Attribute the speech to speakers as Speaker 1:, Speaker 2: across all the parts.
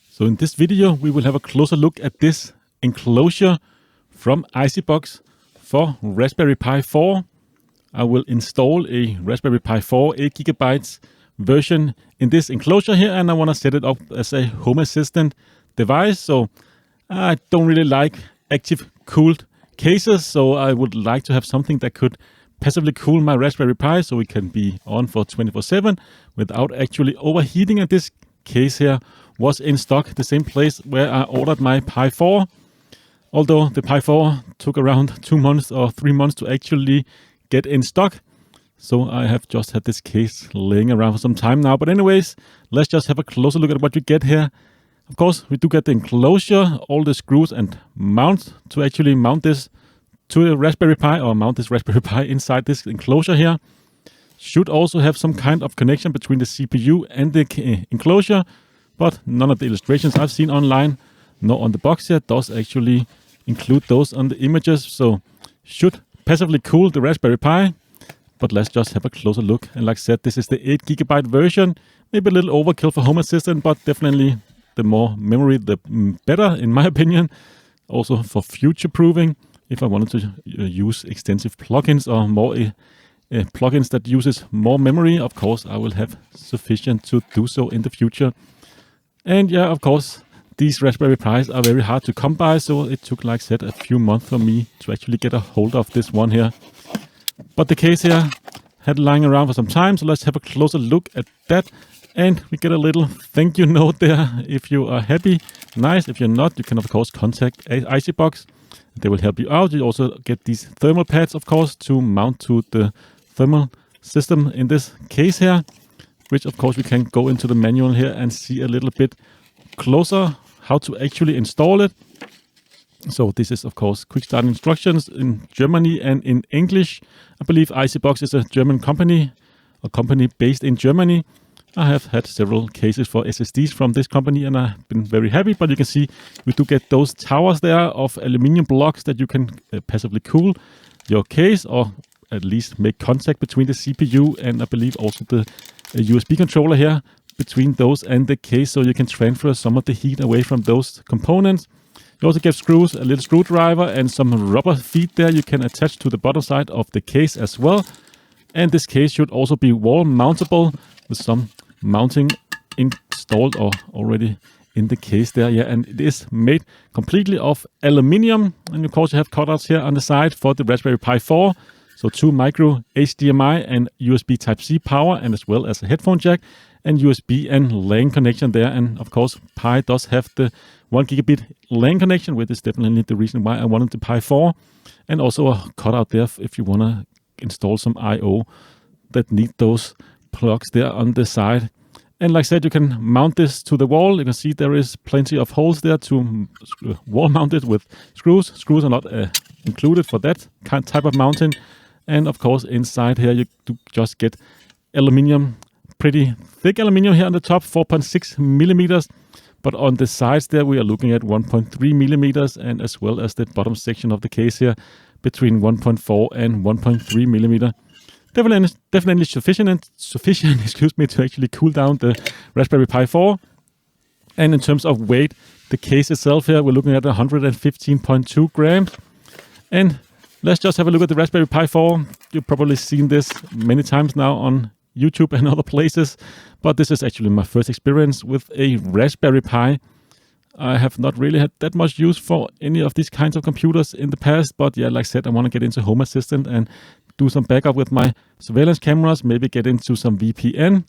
Speaker 1: So in this video, we will have a closer look at this enclosure from ICBox for Raspberry Pi 4. I will install a Raspberry Pi 4 8GB version in this enclosure here, and I want to set it up as a home assistant device. So I don't really like active cooled cases, so I would like to have something that could passively cool my Raspberry Pi so it can be on for 24/7 without actually overheating. And this case here was in stock, the same place where I ordered my Pi 4. Although the Pi 4 took around 2 months or 3 months to actually get in stock. So I have just had this case laying around for some time now. But anyways, let's just have a closer look at what you get here. Of course, we do get the enclosure, all the screws and mounts to actually mount this to a Raspberry Pi, or mount this Raspberry Pi inside this enclosure here. Should also have some kind of connection between the CPU and the enclosure, but none of the illustrations I've seen online, nor on the box here, does actually include those on the images. So should passively cool the Raspberry Pi. But let's just have a closer look. And like I said, this is the 8GB version. Maybe a little overkill for Home Assistant, but definitely the more memory, the better, in my opinion. Also for future-proofing, if I wanted to use extensive plugins or more plugins that uses more memory, of course, I will have sufficient to do so in the future. And yeah, of course, these Raspberry Pis are very hard to come by, so it took, like I said, a few months for me to actually get a hold of this one here. But the case here had lying around for some time, so let's have a closer look at that. And we get a little thank you note there. If you are happy, nice. If you're not, you can of course contact ICBox. They will help you out. You also get these thermal pads, of course, to mount to the thermal system in this case here, which of course we can go into the manual here and see a little bit closer how to actually install it. So this is of course quick start instructions in Germany and in English. I believe ICBox is a German company, a company based in Germany. I have had several cases for SSDs from this company and I've been very happy, but you can see we do get those towers there of aluminum blocks that you can passively cool your case, or at least make contact between the CPU and I believe also the USB controller here between those and the case, so you can transfer some of the heat away from those components. You also get screws, a little screwdriver and some rubber feet there you can attach to the bottom side of the case as well. And this case should also be wall mountable with some mounting installed or already in the case there. Yeah, and it is made completely of aluminium. And of course you have cutouts here on the side for the Raspberry Pi 4. So 2 micro HDMI and USB Type-C power, and as well as a headphone jack and USB and LAN connection there. And of course Pi does have the 1 gigabit LAN connection, which is definitely the reason why I wanted the Pi 4. And also a cutout there if you want to install some I/O that need those plugs there on the side. And like I said, you can mount this to the wall. You can see there is plenty of holes there to wall mount it with screws. Screws are not included for that type of mounting. And of course inside here you do just get aluminium, pretty thick aluminium here on the top, 4.6 millimeters. But on the sides there we are looking at 1.3 millimeters, and as well as the bottom section of the case here between 1.4 and 1.3 millimeter. Definitely sufficient, excuse me, to actually cool down the Raspberry Pi 4. And in terms of weight, the case itself here, we're looking at 115.2 grams. And let's just have a look at the Raspberry Pi 4. You've probably seen this many times now on YouTube and other places, but this is actually my first experience with a Raspberry Pi. I have not really had that much use for any of these kinds of computers in the past, but yeah, like I said, I want to get into Home Assistant and do some backup with my surveillance cameras, maybe get into some VPN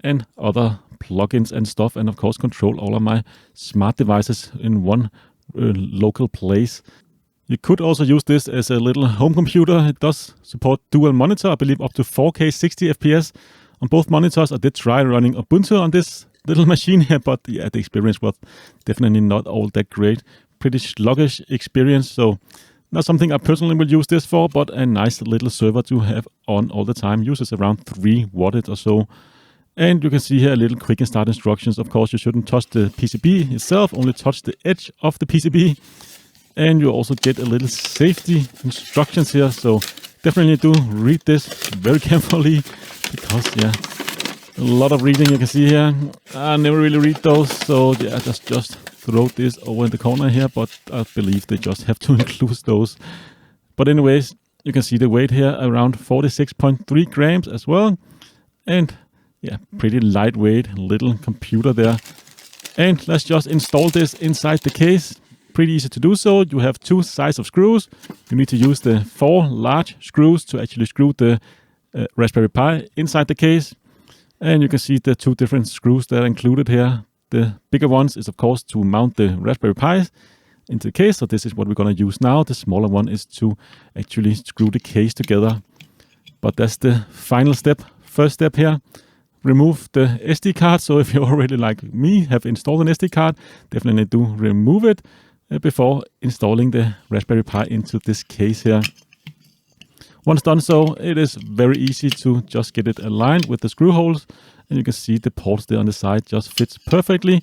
Speaker 1: and other plugins and stuff, and of course control all of my smart devices in one local place. You could also use this as a little home computer. It does support dual monitor, I believe up to 4K 60 FPS on both monitors. I did try running Ubuntu on this little machine here, but yeah, the experience was definitely not all that great. Pretty sluggish experience, so not something I personally will use this for, but a nice little server to have on all the time. Uses around 3 watts or so. And you can see here a little quick and start instructions. Of course, you shouldn't touch the PCB itself, only touch the edge of the PCB. And you also get a little safety instructions here. So definitely do read this very carefully, because yeah, A lot of reading you can see here. I never really read those, so yeah, just throw this over in the corner here, but I believe they just have to include those. But anyways, you can see the weight here around 46.3 grams as well. And yeah, pretty lightweight little computer there. And let's just install this inside the case. Pretty easy to do so. You have two sides of screws. You need to use the 4 large screws to actually screw the Raspberry Pi inside the case. And you can see the 2 different screws that are included here. The bigger ones is of course to mount the Raspberry Pi into the case. So this is what we're going to use now. The smaller one is to actually screw the case together. But that's the final step. First step here, remove the SD card. So if you already, like me, have installed an SD card, definitely do remove it before installing the Raspberry Pi into this case here. Once done so, it is very easy to just get it aligned with the screw holes. And you can see the ports there on the side just fits perfectly.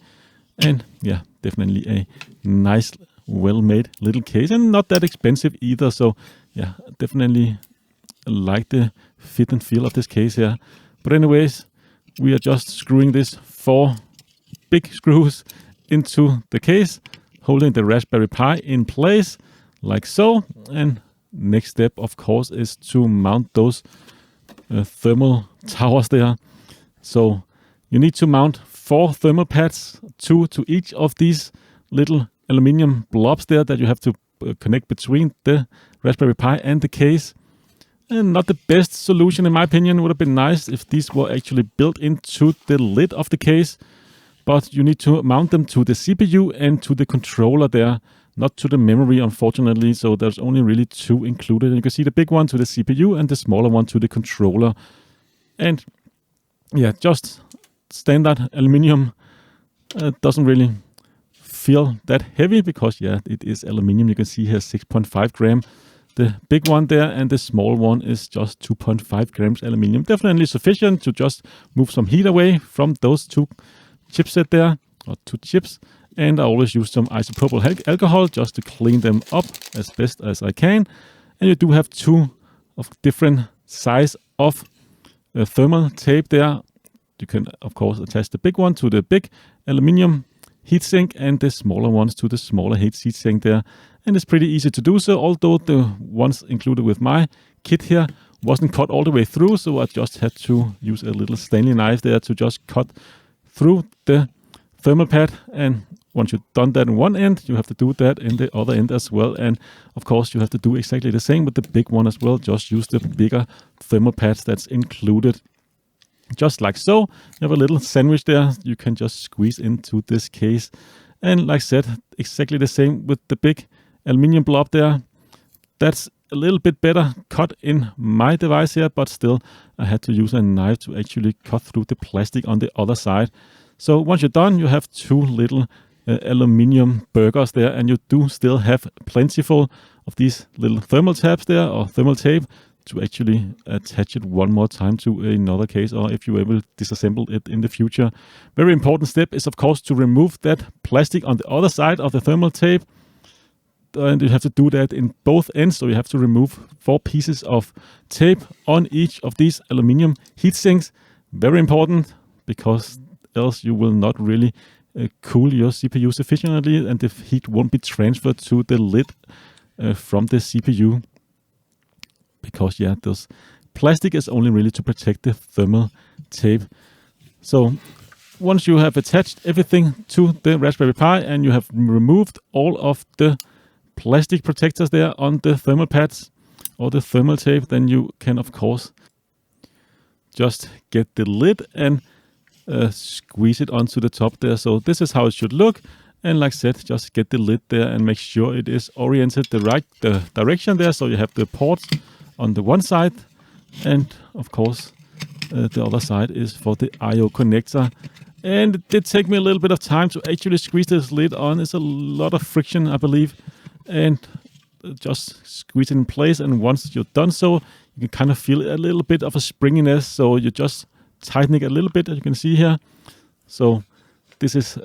Speaker 1: And yeah, definitely a nice, well-made little case. And not that expensive either. So yeah, definitely like the fit and feel of this case here. But anyways, we are just screwing this 4 big screws into the case, holding the Raspberry Pi in place like so. And next step, of course, is to mount those thermal towers there. So you need to mount 4 thermal pads, 2 to each of these little aluminium blobs there that you have to connect between the Raspberry Pi and the case. And not the best solution in my opinion. It would have been nice if these were actually built into the lid of the case. But you need to mount them to the CPU and to the controller there, not to the memory, unfortunately. So there's only really 2 included. And you can see the big one to the CPU and the smaller one to the controller. And yeah, just standard aluminium doesn't really feel that heavy because yeah, it is aluminium. You can see here 6.5 gram. The big one there and the small one is just 2.5 grams aluminium. Definitely sufficient to just move some heat away from those 2 chipset there, or 2 chips. And I always use some isopropyl alcohol just to clean them up as best as I can. And you do have 2 of different size of thermal tape there. You can of course attach the big one to the big aluminium heatsink and the smaller ones to the smaller heatsink there. And it's pretty easy to do so, although the ones included with my kit here wasn't cut all the way through. So I just had to use a little Stanley knife there to just cut through the thermal pad. And once you've done that in one end, you have to do that in the other end as well. And of course, you have to do exactly the same with the big one as well. Just use the bigger thermal pads that's included. Just like so, you have a little sandwich there you can just squeeze into this case. And like I said, exactly the same with the big aluminium blob there. That's a little bit better cut in my device here, but still I had to use a knife to actually cut through the plastic on the other side. So once you're done, you have 2 little aluminium burgers there, and you do still have plentiful of these little thermal tabs there, or thermal tape, to actually attach it one more time to another case, or if you ever disassemble it in the future. Very important step is of course to remove that plastic on the other side of the thermal tape. And you have to do that in both ends, so you have to remove 4 pieces of tape on each of these aluminium heat sinks. Very important, because else you will not really cool your CPU sufficiently, and the heat won't be transferred to the lid from the CPU. Because yeah, this plastic is only really to protect the thermal tape. So once you have attached everything to the Raspberry Pi and you have removed all of the plastic protectors there on the thermal pads or the thermal tape, then you can of course just get the lid and squeeze it onto the top there. So this is how it should look. And like I said, just get the lid there and make sure it is oriented the right direction there. So you have the ports on the one side, and of course the other side is for the I/O connector. And it did take me a little bit of time to actually squeeze this lid on. It's a lot of friction, I believe, and just squeeze it in place. And once you're done so, you can kind of feel a little bit of a springiness. So you just tighten it a little bit, as you can see here. So this is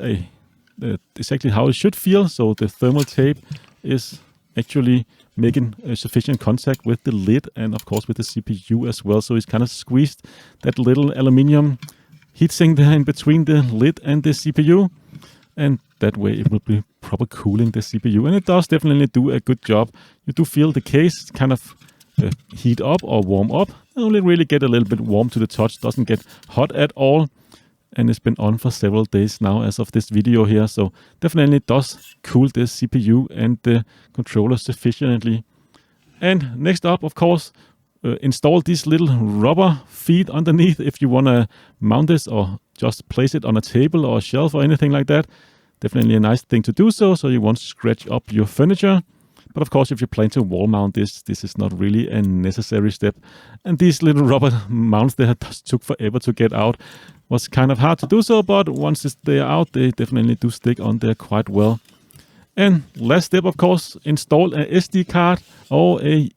Speaker 1: exactly how it should feel. So the thermal tape is actually making sufficient contact with the lid and of course with the CPU as well. So it's kind of squeezed that little aluminium heatsink there in between the lid and the CPU, and that way it will be proper cooling the CPU, and it does definitely do a good job. You do feel the case kind of heat up or warm up. It only really get a little bit warm to the touch, doesn't get hot at all, and it's been on for several days now as of this video here, so definitely does cool the CPU and the controller sufficiently. And next up, of course, install these little rubber feet underneath if you want to mount this or just place it on a table or a shelf or anything like that. Definitely a nice thing to do so you won't scratch up your furniture. But of course, if you plan to wall mount this is not really a necessary step. And these little rubber mounts there just took forever to get out. Was kind of hard to do so, but once they're out, they definitely do stick on there quite well. And last step, of course, install a SD card or a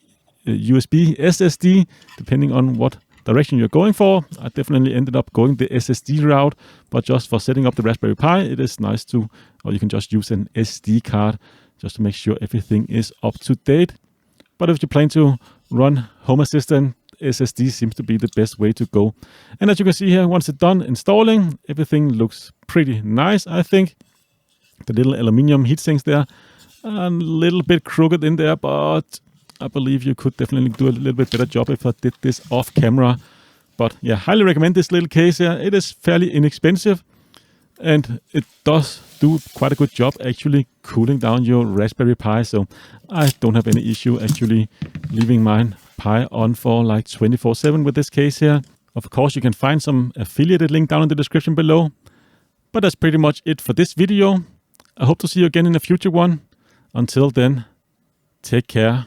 Speaker 1: USB SSD, depending on what direction you're going for. I definitely ended up going the SSD route, but just for setting up the Raspberry Pi, it is nice to, or you can just use an SD card just to make sure everything is up to date. But if you plan to run Home Assistant, SSD seems to be the best way to go. And as you can see here, once it's done installing, everything looks pretty nice, I think. The little aluminium heat sinks there, a little bit crooked in there, but I believe you could definitely do a little bit better job if I did this off camera. But yeah, highly recommend this little case here. It is fairly inexpensive, and it does do quite a good job actually cooling down your Raspberry Pi. So I don't have any issue actually leaving mine Pi on for like 24/7 with this case here. Of course, you can find some affiliated link down in the description below. But that's pretty much it for this video. I hope to see you again in a future one. Until then, take care.